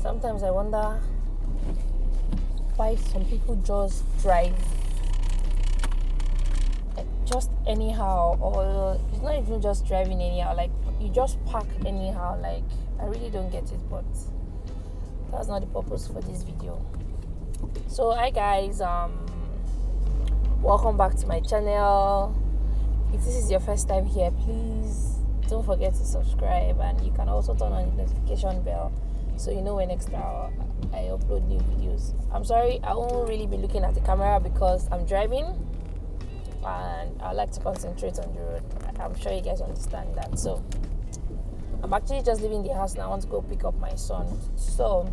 Sometimes I wonder why some people just drive just anyhow, or it's not even just driving anyhow, like you just park anyhow. Like, I really don't get it, but that's not the purpose for this video. So hi guys, welcome back to my channel. If this is your first time here, please don't forget to subscribe, and you can also turn on the notification bell so you know when next I upload new videos. I'm sorry, I won't really be looking at the camera because I'm driving and I like to concentrate on the road. I'm sure you guys understand that. So I'm actually just leaving the house now. I want to go pick up my son. So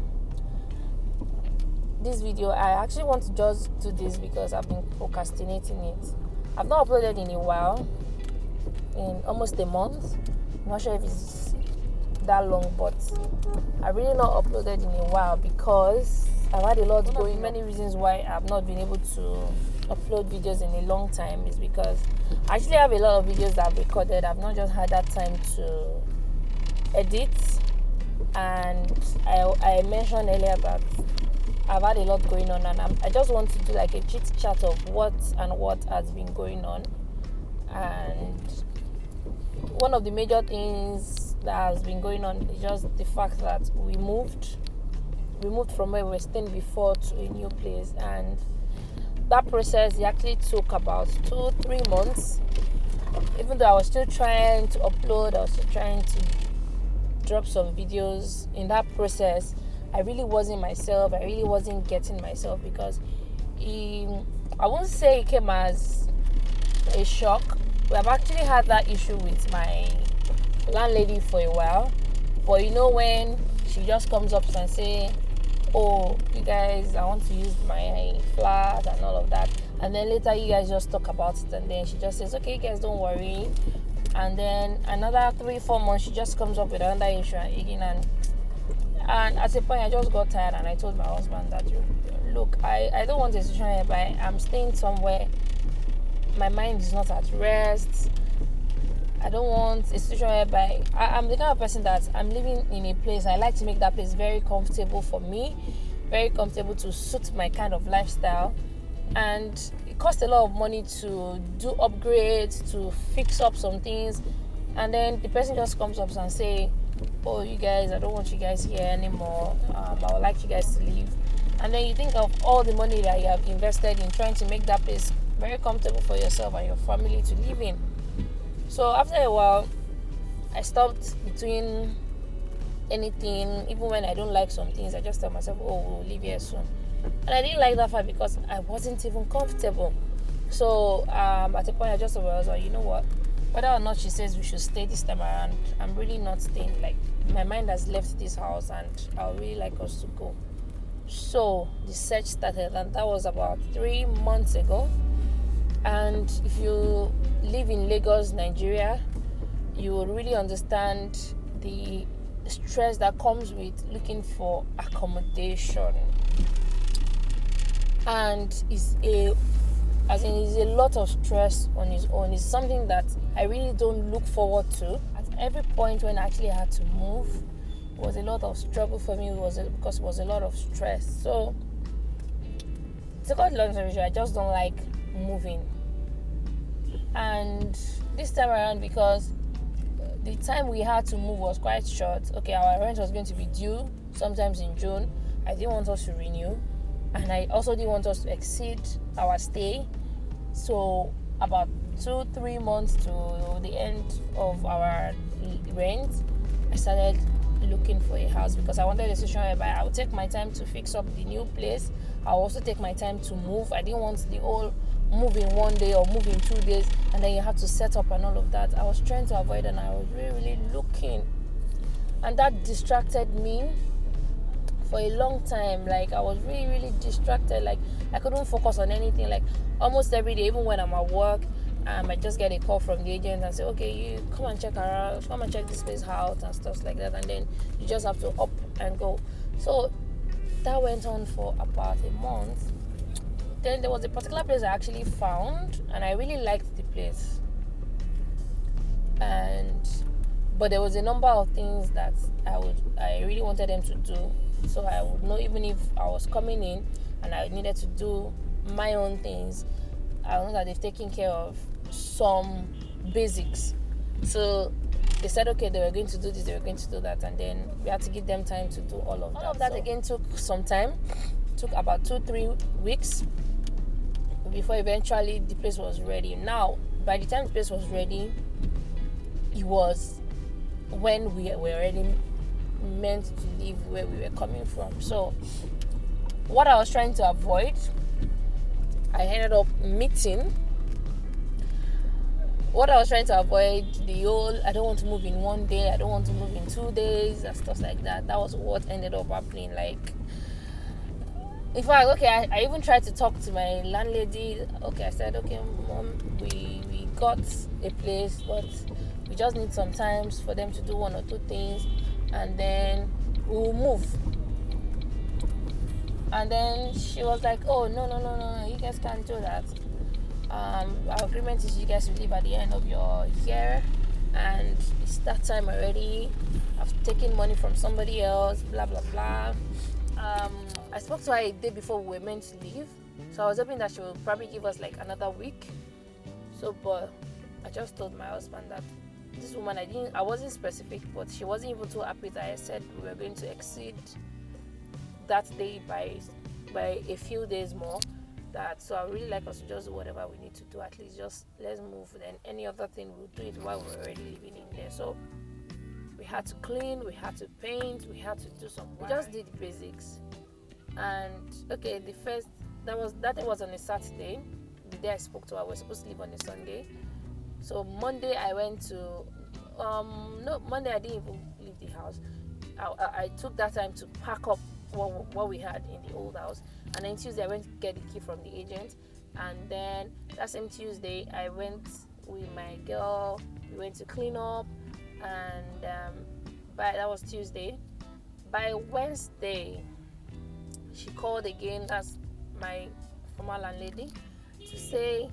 this video, I actually want to just do this because I've been procrastinating it. I've not uploaded in a while, in almost a month. I'm not sure if it's that long, but I really not uploaded in a while because I've had a lot going. Many reasons why I've not been able to upload videos in a long time is because I actually have a lot of videos that I've recorded. I've not just had that time to edit, and I mentioned earlier that I've had a lot going on, and I just want to do like a chit chat of what has been going on. And one of the major things that has been going on is just the fact that we moved from where we were staying before to a new place, and that process actually took about 2-3 months. Even though I was still trying to upload, I was still trying to drop some videos. In that process, I really wasn't myself. I really wasn't getting myself because I won't say it came as a shock. We have actually had that issue with my landlady for a while. But you know, when she just comes up and say, "Oh, you guys, I want to use my flat," and all of that. And then later you guys just talk about it, and then she just says, "Okay, you guys, don't worry." And then another 3-4 months, she just comes up with another issue again. And at a point, I just got tired, and I told my husband that, look, I don't want a situation whereby I'm staying somewhere, my mind is not at rest. I don't want a situation whereby I'm the kind of person that I'm living in a place. I like to make that place very comfortable for me, very comfortable to suit my kind of lifestyle. And it costs a lot of money to do upgrades, to fix up some things. And then the person just comes up and say, "Oh, you guys, I don't want you guys here anymore. I would like you guys to leave." And then you think of all the money that you have invested in trying to make that place very comfortable for yourself and your family to live in. So after a while, I stopped doing anything. Even when I don't like some things, I just tell myself, "Oh, we'll leave here soon." And I didn't like that fact because I wasn't even comfortable. So at a point, I just was like, you know what? Whether or not she says we should stay this time around, I'm really not staying. Like, my mind has left this house, and I would really like us to go. So the search started, and that was about 3 months ago. And if you live in Lagos, Nigeria, you will really understand the stress that comes with looking for accommodation. And it's a lot of stress on its own. It's something that I really don't look forward to. At every point when I actually had to move, it was a lot of struggle for me. Because it was a lot of stress. So to cut long story short, I just don't like moving. And this time around, because the time we had to move was quite short. Okay, our rent was going to be due sometimes in June. I didn't want us to renew, and I also didn't want us to exceed our stay. So about 2-3 months to the end of our rent, I started looking for a house because I wanted a situation whereby I would take my time to fix up the new place. I'll also take my time to move. I didn't want the whole move in 1 day or move in 2 days and then you have to set up and all of that. I was trying to avoid, and I was really looking, and that distracted me for a long time. Like, I was really distracted. Like, I couldn't focus on anything. Like, almost every day, even when I'm at work, I just get a call from the agent and say, "Okay, you come and check around, come and check this place out," and stuff like that. And then you just have to up and go. So that went on for about a month. Then there was a particular place I actually found, and I really liked the place. And But there was a number of things that I really wanted them to do, so I would know even if I was coming in and I needed to do my own things, I know that they've taken care of some basics. So they said, okay, they were going to do this, they were going to do that, and then we had to give them time to do all of that. All of that again took some time, took about 2-3 weeks before eventually the place was ready. Now, by the time the place was ready, it was when we were already meant to leave where we were coming from. So what I was trying to avoid, I ended up meeting. What I was trying to avoid, the whole I don't want to move in one day, I don't want to move in 2 days, and stuff like that. That was what ended up happening. Like, in fact, okay, I even tried to talk to my landlady. Okay, I said, okay, mom, we got a place, but we just need some time for them to do 1 or 2 things, and then we'll move. And then she was like, oh, no, you guys can't do that. Our agreement is you guys will leave at the end of your year, and it's that time already. I've taken money from somebody else, blah blah blah. I spoke to her a day before we were meant to leave, so I was hoping that she would probably give us like another week. So, but I just told my husband that this woman, I wasn't specific, but she wasn't even too happy that I said we were going to exceed that day by a few days more. That, so I really like us to just do whatever we need to do. At least just let's move. Then any other thing we'll do it while we're already living in there. So we had to clean, we had to paint, we had to do some. We just did the basics. And okay, that day was on a Saturday. The day I spoke to her, we were supposed to leave on a Sunday. So Monday I went to Monday I didn't even leave the house. I took that time to pack up what we had in the old house, and then Tuesday I went to get the key from the agent, and then that same Tuesday I went with my girl. We went to clean up, and that was Tuesday. By Wednesday she called again. That's my former landlady, to say,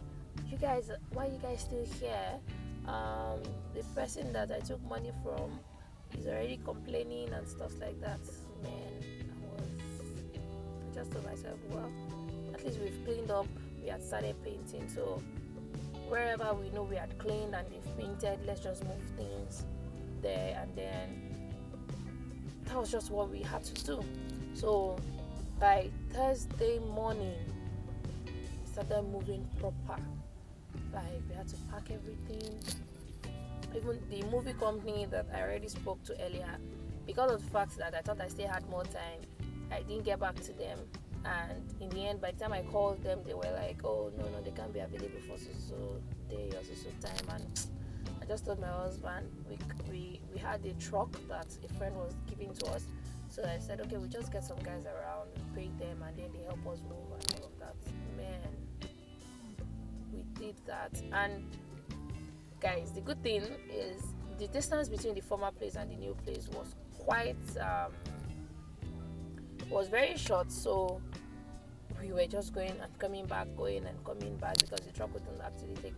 you guys, why are you guys still here? The person that I took money from is already complaining and stuff like that. Man, I just told myself, well, at least we've cleaned up, we had started painting, so wherever we know we had cleaned and they've painted, let's just move things there. And then that was just what we had to do. So by Thursday morning we started moving proper. Like, we had to pack everything. Even the movie company that I already spoke to earlier, because of the fact that I thought I still had more time, I didn't get back to them. And in the end, by the time I called them, they were like, oh no, they can't be available for so day or so time. And I just told my husband, we had a truck that a friend was giving to us. So I said, okay, we just get some guys around, we pay them, and then they help us move and all of that. Man, we did that. And guys, the good thing is the distance between the former place and the new place was was very short. So we were just going and coming back, because the truck wouldn't actually take.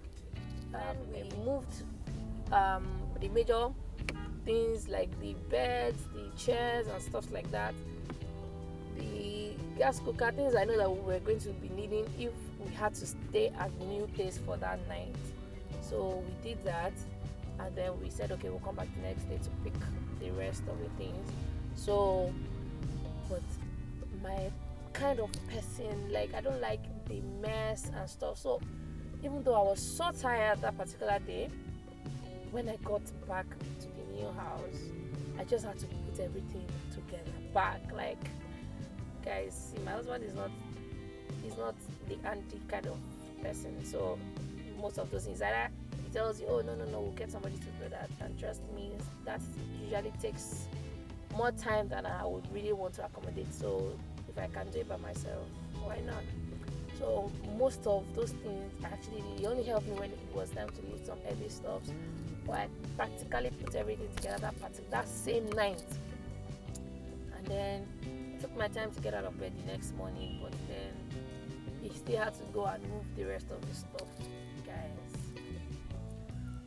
We moved the major things like the beds, the chairs, and stuff like that. The gas cooker, things I know that we were going to be needing if we had to stay at the new place for that night. So we did that, and then we said, okay, we'll come back the next day to pick the rest of the things. So, but my kind of person, like, I don't like the mess and stuff. So even though I was so tired that particular day, when I got back to the new house, I just had to put everything together back. Like, guys, see, my husband is not the anti kind of person. So most of those things, either he tells you, oh no, we'll get somebody to do that, and trust me, that usually takes more time than I would really want to accommodate. So if I can do it by myself, why not? So most of those things actually really only helped me when it was time to lift some heavy stuff. But I practically put everything together that same night, and then took my time to get out of bed the next morning. But then you still had to go and move the rest of the stuff, guys.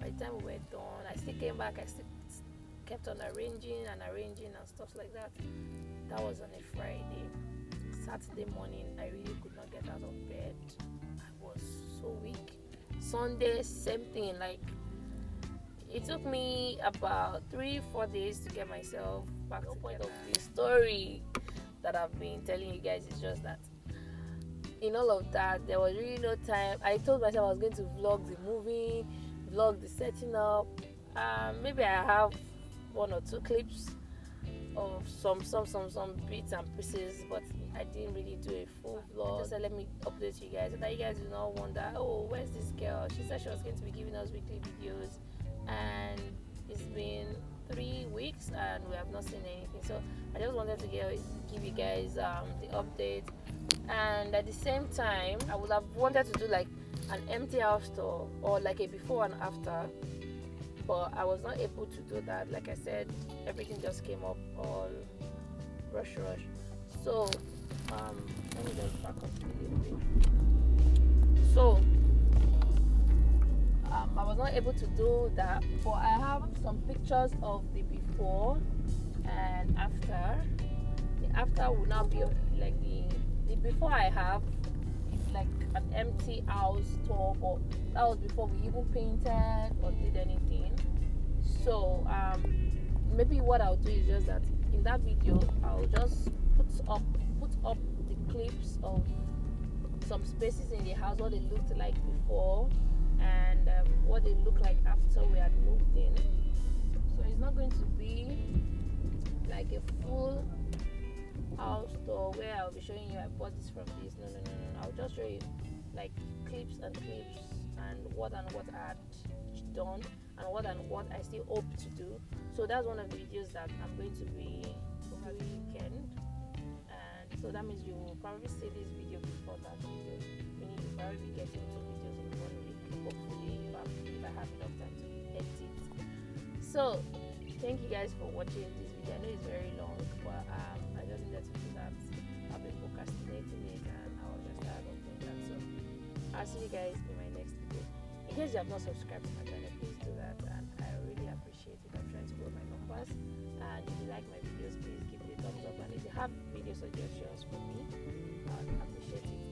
By the time we were done, I still came back. I still kept on arranging and stuff like that. That was on a Friday. Saturday morning, I really could not get out of bed. I was so weak. Sunday, same thing. Like, it took me about 3-4 days to get myself back to the point of the story that I've been telling you guys. Is just that in all of that, there was really no time. I told myself I was going to vlog the movie, vlog the setting up. Maybe I have 1 or 2 clips of some bits and pieces, but I didn't really do a full vlog. Just said, let me update you guys so that you guys do not wonder, oh, where's this girl? She said she was going to be giving us weekly videos, and it's been 3 weeks and we have not seen anything. So I just wanted to give you guys the update. And at the same time, I would have wanted to do like an empty house tour or like a before and after, but I was not able to do that. Like I said, everything just came up all rush. So let me just back up a little bit. So I was not able to do that, but I have some pictures of the before and after. The after will now be like the before. I have like an empty house tour, but that was before we even painted or did anything. So maybe what I'll do is just that in that video I'll just put up the clips of some spaces in the house, what they looked like before and what they look like after we had moved in. So it's not going to be like a full house tour where I'll be showing you I bought this from this. No. I'll just show you like clips and what I had done and what I still hope to do. So that's one of the videos that I'm going to be over the weekend, and so that means you will probably see this video before that video, meaning you'll probably be getting 2 videos in 1 week, hopefully, if I have enough time to edit. So thank you guys for watching this video. I know it's very long, but I just needed to do that. I've been procrastinating it and I was just tired of doing that. So I'll see you guys in my next video. In case you have not subscribed to my channel, please do that, and I really appreciate it. I'm trying to grow my numbers, and if you like my videos, please give it a thumbs up, and if you have video suggestions for me, I would appreciate it.